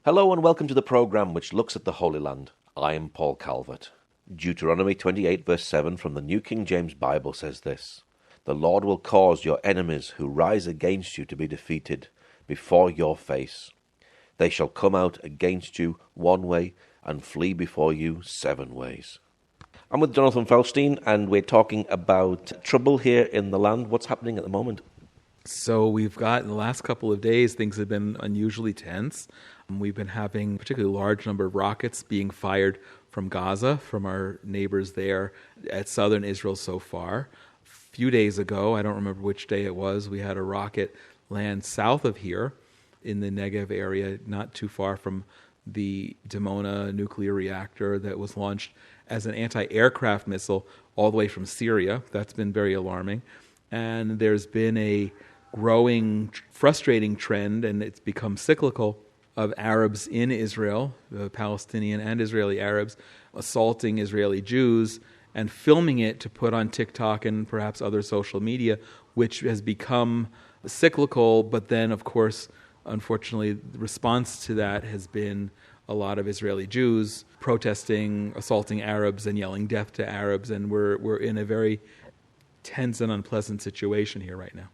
Hello and welcome to the program which looks at the Holy Land. I am Paul Calvert. Deuteronomy 28 verse 7 from the New King James Bible says this: "The Lord will cause your enemies who rise against you to be defeated before your face. They shall come out against you one way and flee before you 7 ways." I'm with Jonathan Feldstein and we're talking about trouble here in the land. What's happening at the moment? So we've got, in the last couple of days, things have been unusually tense. We've been having a particularly large number of rockets being fired from Gaza, from our neighbors there at southern Israel so far. A few days ago, I don't remember which day it was, we had a rocket land south of here in the Negev area, not too far from the Dimona nuclear reactor that was launched as an anti-aircraft missile all the way from Syria. That's been very alarming. And there's been a growing, frustrating trend, and it's become cyclical, of Arabs in Israel, the Palestinian and Israeli Arabs, assaulting Israeli Jews and filming it to put on TikTok and perhaps other social media, which has become cyclical. But then, of course, unfortunately, the response to that has been a lot of Israeli Jews protesting, assaulting Arabs and yelling death to Arabs, and we're in a very tense and unpleasant situation here right now.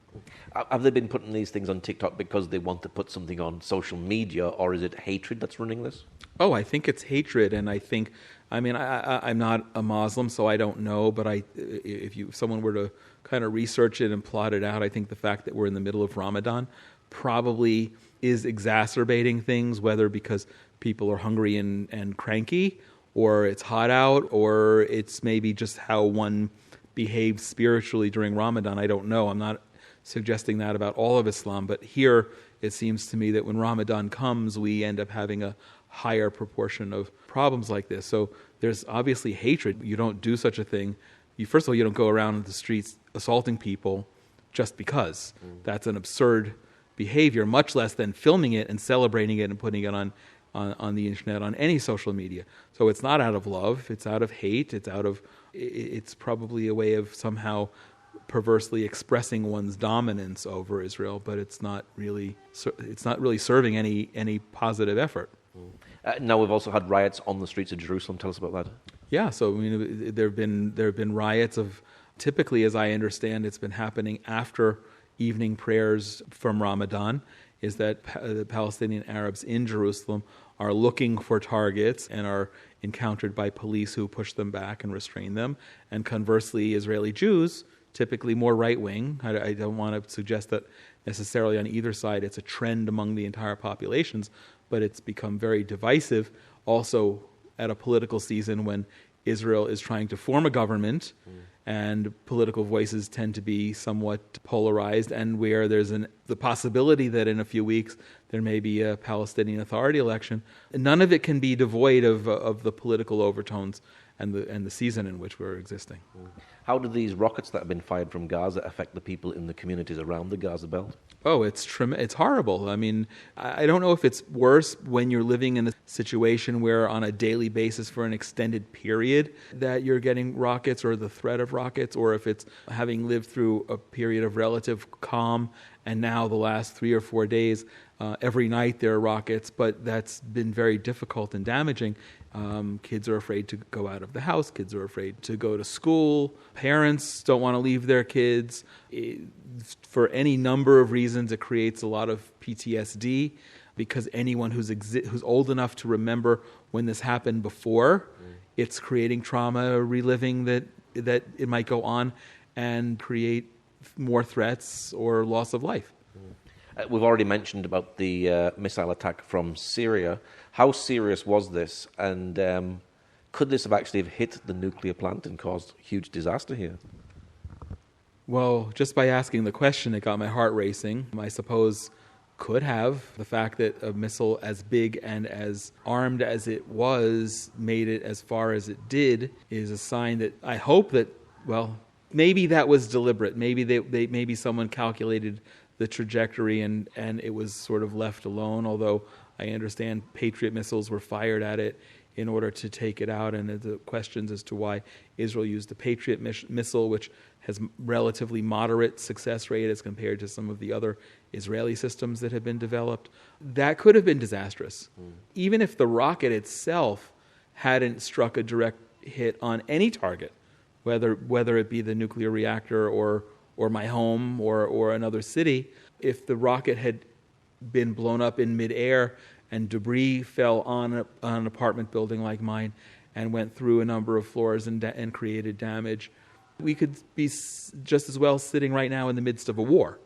Have they been putting these things on TikTok because they want to put something on social media, or is it hatred that's running this? Oh, I think it's hatred, and I'm not a Muslim, so I don't know, but if someone were to kind of research it and plot it out, I think the fact that we're in the middle of Ramadan probably is exacerbating things, whether because people are hungry and cranky, or it's hot out, or it's maybe just how one behaves spiritually during Ramadan. I don't know. I'm not suggesting that about all of Islam, but here it seems to me that when Ramadan comes, we end up having a higher proportion of problems like this. So there's obviously hatred. You don't do such a thing. First of all, you don't go around in the streets assaulting people just because. That's an absurd behavior, much less than filming it and celebrating it and putting it on the internet, on any social media. So it's not out of love, it's out of hate, it's probably a way of somehow perversely expressing one's dominance over Israel, but it's not really serving any positive effort. Now we've also had riots on the streets of Jerusalem. Tell us about that. Yeah, so there have been riots of, typically, as I understand, it's been happening after evening prayers from Ramadan, is that the Palestinian Arabs in Jerusalem are looking for targets and are encountered by police who push them back and restrain them. And conversely, Israeli Jews, typically more right-wing, I don't want to suggest that necessarily on either side it's a trend among the entire populations, but it's become very divisive also at a political season when Israel is trying to form a government and political voices tend to be somewhat polarized, and where there's the possibility that in a few weeks there may be a Palestinian Authority election. None of it can be devoid of the political overtones and the season in which we're existing. How do these rockets that have been fired from Gaza affect the people in the communities around the Gaza belt? Oh, it's horrible. I mean, I don't know if it's worse when you're living in a situation where on a daily basis for an extended period that you're getting rockets or the threat of rockets, or if it's having lived through a period of relative calm and now the last 3 or 4 days, every night there are rockets, but that's been very difficult and damaging. Kids are afraid to go out of the house. Kids are afraid to go to school. Parents don't want to leave their kids. For any number of reasons, it creates a lot of PTSD because anyone who's old enough to remember when this happened before, it's creating trauma, reliving that it might go on and create more threats or loss of life. We've already mentioned about the missile attack from Syria. How serious was this? And could this have actually hit the nuclear plant and caused huge disaster here? Well, just by asking the question, it got my heart racing. I suppose could have. The fact that a missile as big and as armed as it was made it as far as it did is a sign that I hope that, well, maybe that was deliberate. Maybe someone calculated the trajectory and it was sort of left alone, although I understand Patriot missiles were fired at it in order to take it out, and the questions as to why Israel used the Patriot missile, which has relatively moderate success rate as compared to some of the other Israeli systems that have been developed. That could have been disastrous. Even if the rocket itself hadn't struck a direct hit on any target, whether it be the nuclear reactor or my home or another city, if the rocket had been blown up in midair and debris fell on an apartment building like mine and went through a number of floors and created damage, we could be just as well sitting right now in the midst of a war.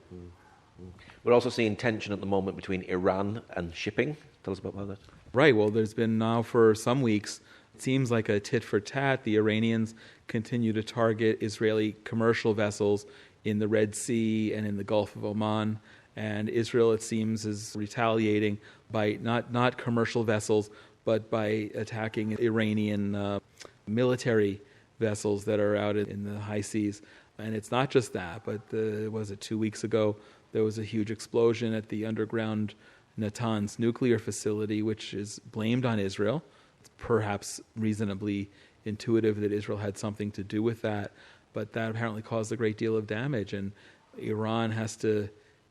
We're also seeing tension at the moment between Iran and shipping. Tell us about that. Right. Well, there's been now for some weeks, it seems like a tit for tat. The Iranians continue to target Israeli commercial vessels in the Red Sea and in the Gulf of Oman. And Israel, it seems, is retaliating by not commercial vessels, but by attacking Iranian military vessels that are out in the high seas. And it's not just that, but 2 weeks ago, there was a huge explosion at the underground Natanz nuclear facility, which is blamed on Israel. It's perhaps reasonably intuitive that Israel had something to do with that, but that apparently caused a great deal of damage, and Iran has to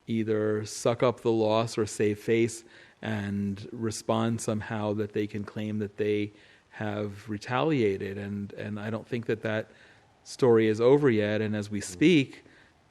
either suck up the loss or save face and respond somehow that they can claim that they have retaliated. And I don't think that story is over yet. And as we speak,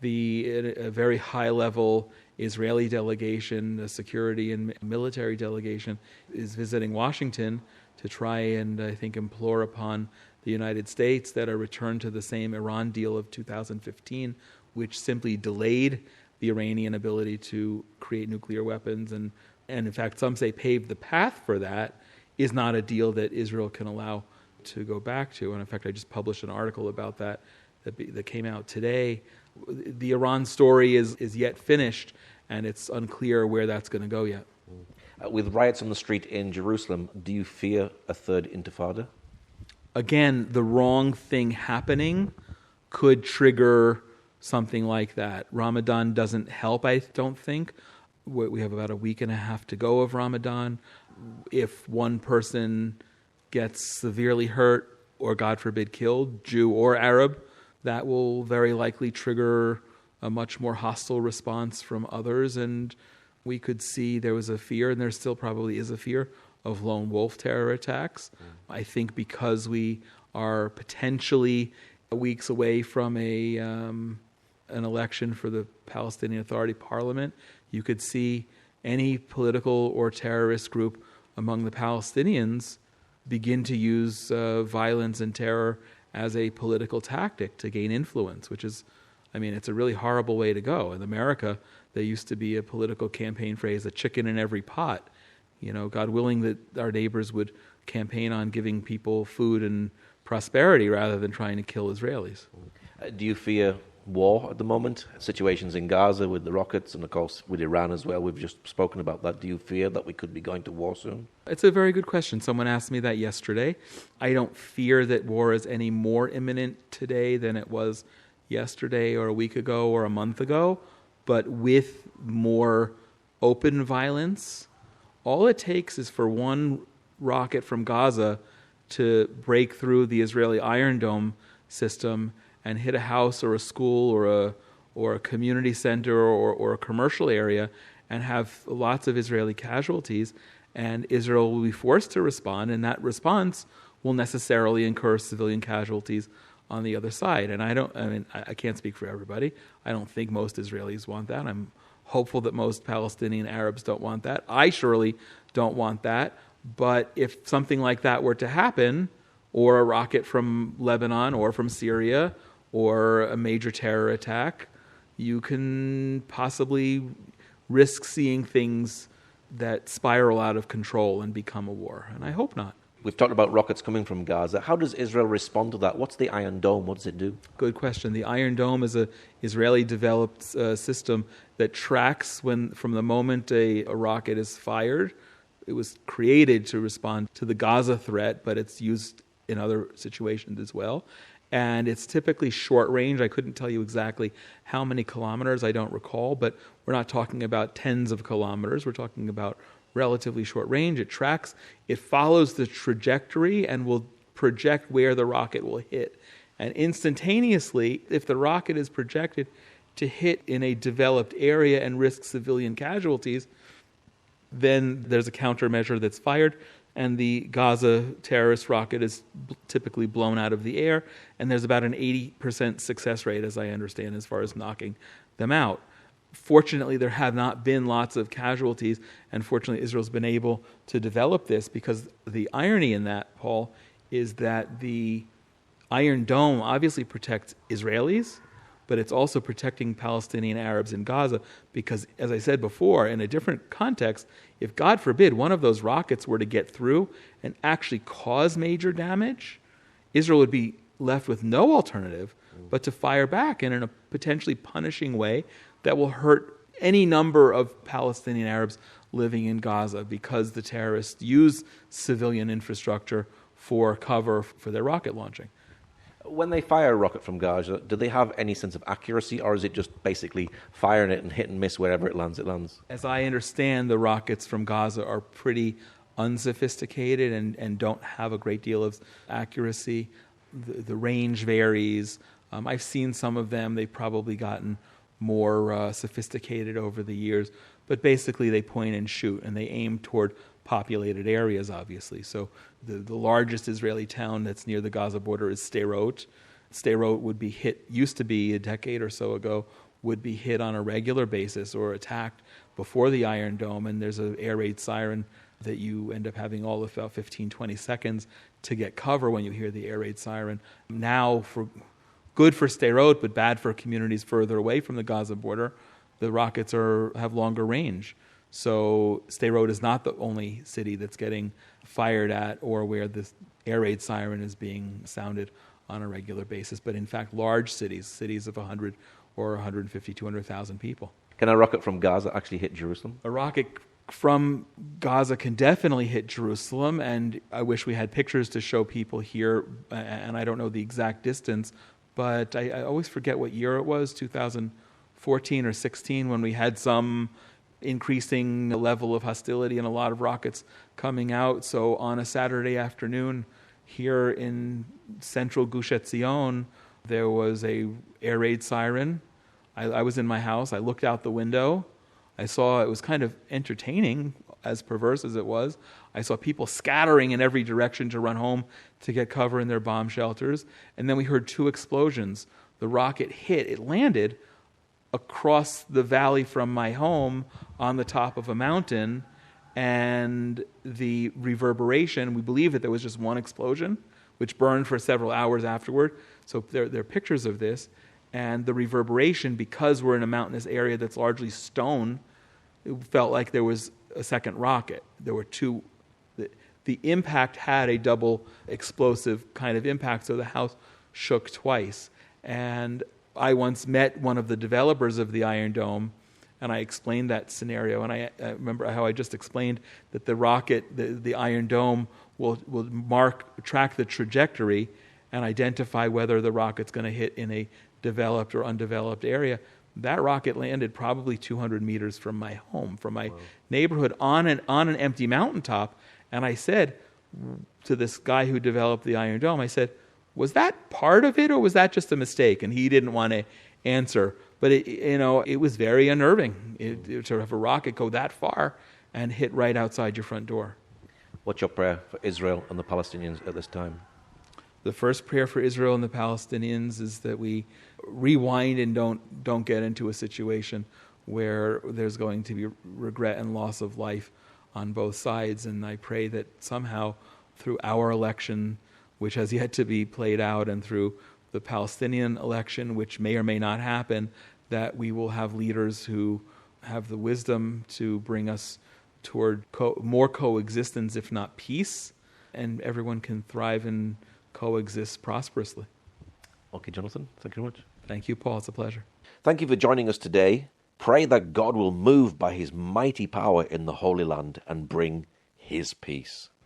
a very high-level Israeli delegation, a security and military delegation, is visiting Washington to try and, I think, implore upon the United States that a return to the same Iran deal of 2015, which simply delayed the Iranian ability to create nuclear weapons, and in fact, some say paved the path for that, is not a deal that Israel can allow to go back to. And in fact, I just published an article about that came out today. The Iran story is yet finished, and it's unclear where that's going to go yet. With riots on the street in Jerusalem, do you fear a third intifada? Again, the wrong thing happening could trigger something like that. Ramadan doesn't help, I don't think. We have about a week and a half to go of Ramadan. If one person gets severely hurt or, God forbid, killed, Jew or Arab, that will very likely trigger a much more hostile response from others. And we could see there was a fear, and there still probably is a fear, of lone wolf terror attacks. I think because we are potentially weeks away from an election for the Palestinian Authority Parliament, you could see any political or terrorist group among the Palestinians begin to use violence and terror as a political tactic to gain influence, which is, it's a really horrible way to go. In America, there used to be a political campaign phrase, a chicken in every pot. God willing that our neighbors would campaign on giving people food and prosperity rather than trying to kill Israelis. Do you fear war at the moment? Situations in Gaza with the rockets, and of course with Iran as well. We've just spoken about that. Do you fear that we could be going to war soon? It's a very good question. Someone asked me that yesterday. I don't fear that war is any more imminent today than it was yesterday or a week ago or a month ago, but with more open violence. All it takes is for one rocket from Gaza to break through the Israeli Iron Dome system and hit a house or a school or a community center or a commercial area and have lots of Israeli casualties, and Israel will be forced to respond, and that response will necessarily incur civilian casualties on the other side. And I can't speak for everybody. I don't think most Israelis want that. I'm hopeful that most Palestinian Arabs don't want that. I surely don't want that. But if something like that were to happen, or a rocket from Lebanon or from Syria, or a major terror attack, you can possibly risk seeing things that spiral out of control and become a war. And I hope not. We've talked about rockets coming from Gaza. How does Israel respond to that? What's the Iron Dome? What does it do? Good question. The Iron Dome is an Israeli-developed system that tracks from the moment a rocket is fired. It was created to respond to the Gaza threat, but it's used in other situations as well. And it's typically short range. I couldn't tell you exactly how many kilometers, I don't recall, but we're not talking about tens of kilometers. We're talking about relatively short range. It follows the trajectory and will project where the rocket will hit. And instantaneously, if the rocket is projected to hit in a developed area and risk civilian casualties, then there's a countermeasure that's fired, and the Gaza terrorist rocket is typically blown out of the air, and there's about an 80% success rate, as I understand, as far as knocking them out. Fortunately, there have not been lots of casualties, and fortunately, Israel's been able to develop this, because the irony in that, Paul, is that the Iron Dome obviously protects Israelis, but it's also protecting Palestinian Arabs in Gaza, because, as I said before, in a different context, if, God forbid, one of those rockets were to get through and actually cause major damage, Israel would be left with no alternative but to fire back, and in a potentially punishing way that will hurt any number of Palestinian Arabs living in Gaza, because the terrorists use civilian infrastructure for cover for their rocket launching. When they fire a rocket from Gaza, do they have any sense of accuracy, or is it just basically firing it and hit and miss wherever it lands, it lands? As I understand, the rockets from Gaza are pretty unsophisticated and don't have a great deal of accuracy. The range varies. I've seen some of them. They've probably gotten more sophisticated over the years. But basically, they point and shoot, and they aim toward populated areas, obviously. So the largest Israeli town that's near the Gaza border is Sderot. Sderot would be hit, used to be a decade or so ago, would be hit on a regular basis or attacked before the Iron Dome, and there's an air raid siren that you end up having all of about 15, 20 seconds to get cover when you hear the air raid siren. Now, good for Sderot, but bad for communities further away from the Gaza border, the rockets have longer range. So Sderot is not the only city that's getting fired at or where this air raid siren is being sounded on a regular basis, but in fact large cities of 100 or 150, 200,000 people. Can a rocket from Gaza actually hit Jerusalem? A rocket from Gaza can definitely hit Jerusalem, and I wish we had pictures to show people here, and I don't know the exact distance, but I always forget what year it was, 2014 or 16, when we had some increasing level of hostility and a lot of rockets coming out. So on a Saturday afternoon here in central Gush Etzion, there was a air raid siren. I was in my house. I looked out the window. I saw it was kind of entertaining, as perverse as it was. I saw people scattering in every direction to run home to get cover in their bomb shelters. And then we heard two explosions. The rocket hit. It landed across the valley from my home on the top of a mountain, and the reverberation, we believe that there was just one explosion, which burned for several hours afterward. So there are pictures of this. And the reverberation, because we're in a mountainous area that's largely stone, it felt like there was a second rocket. There were two. The impact had a double explosive kind of impact, so the house shook twice. And I once met one of the developers of the Iron Dome, and I explained that scenario. And I remember how I just explained that the rocket, the Iron Dome, will track the trajectory and identify whether the rocket's going to hit in a developed or undeveloped area. That rocket landed probably 200 meters from my home, from my neighborhood, on an empty mountaintop. And I said to this guy who developed the Iron Dome, I said, was that part of it, or was that just a mistake? And he didn't want to answer. But it was very unnerving to have a rocket go that far and hit right outside your front door. What's your prayer for Israel and the Palestinians at this time? The first prayer for Israel and the Palestinians is that we rewind and don't get into a situation where there's going to be regret and loss of life on both sides. And I pray that somehow through our election, which has yet to be played out, and through the Palestinian election, which may or may not happen, that we will have leaders who have the wisdom to bring us toward more coexistence, if not peace, and everyone can thrive and coexist prosperously. Okay, Jonathan, thank you very much. Thank you, Paul. It's a pleasure. Thank you for joining us today. Pray that God will move by his mighty power in the Holy Land and bring his peace.